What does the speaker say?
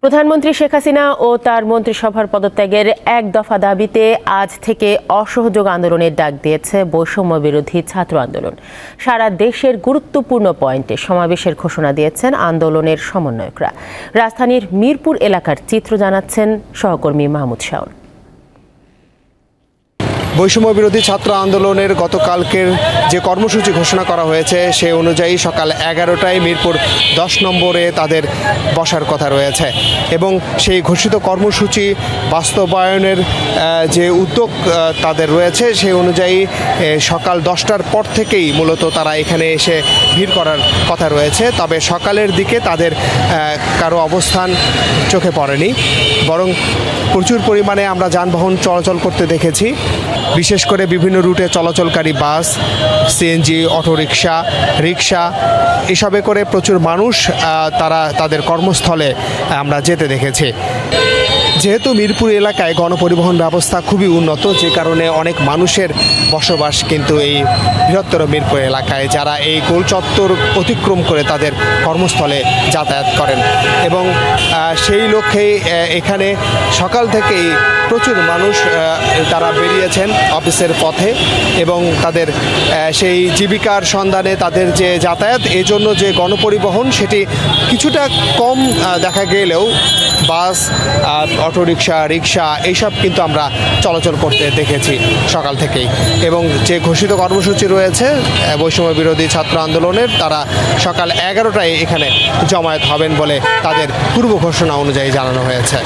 প্রধানমন্ত্রী শেখ হাসিনা ও তার মন্ত্রিসভার পদত্যাগের এক দফা দাবিতে আজ থেকে অসহযোগ আন্দোলনের ডাক দিয়েছে বৈষম্য বিরোধী ছাত্র আন্দোলন। সারা দেশের গুরুত্বপূর্ণ পয়েন্টে সমাবেশের ঘোষণা দিয়েছেন আন্দোলনের সমন্বয়করা। রাজধানীর মিরপুর এলাকার চিত্র জানাচ্ছেন সহকর্মী মাহমুদ শাওন। বৈষম্য বিরোধী ছাত্র আন্দোলনের গতকালকের যে কর্মসূচি ঘোষণা করা হয়েছে সে অনুযায়ী সকাল 11টায় মিরপুর 10 নম্বরে তাদের বসার কথা রয়েছে এবং সেই ঘোষিত কর্মসূচি বাস্তবায়নের যে উদ্যোগ তাদের রয়েছে সেই অনুযায়ী সকাল 10টার পর থেকেই মূলত তারা এখানে এসে ভিড় করার কথা রয়েছে। তবে সকালের দিকে তাদের কারো অবস্থান চোখে পড়েনি, বরং প্রচুর পরিমাণে আমরা যানবাহন চলাচল করতে দেখেছি। বিশেষ করে বিভিন্ন রুটে চলাচলকারী বাস, সিএনজি, অটোরিকশা, রিক্সা এসবে করে প্রচুর মানুষ তারা তাদের কর্মস্থলে আমরা যেতে দেখেছি। যেহেতু মিরপুর এলাকায় গণপরিবহন ব্যবস্থা খুবই উন্নত, যে কারণে অনেক মানুষের বসবাস কিন্তু এই বৃহত্তর মিরপুর এলাকায়, যারা এই গোল চত্বর অতিক্রম করে তাদের কর্মস্থলে যাতায়াত করেন এবং সেই লক্ষ্যেই এখানে সকাল থেকেই প্রচুর মানুষ তারা বেরিয়েছেন অফিসের পথে এবং তাদের সেই জীবিকার সন্ধানে তাদের যে যাতায়াত, এজন্য যে গণপরিবহন সেটি কিছুটা কম দেখা গেলেও বাস, অটোরিকশা, রিক্সা এইসব কিন্তু আমরা চলাচল করতে দেখেছি সকাল থেকেই। এবং যে ঘোষিত কর্মসূচি রয়েছে বৈষম্য বিরোধী ছাত্র আন্দোলনের, তারা সকাল 11টায় এখানে জমায়েত হবেন বলে তাদের পূর্ব ঘোষণা অনুযায়ী জানানো হয়েছে।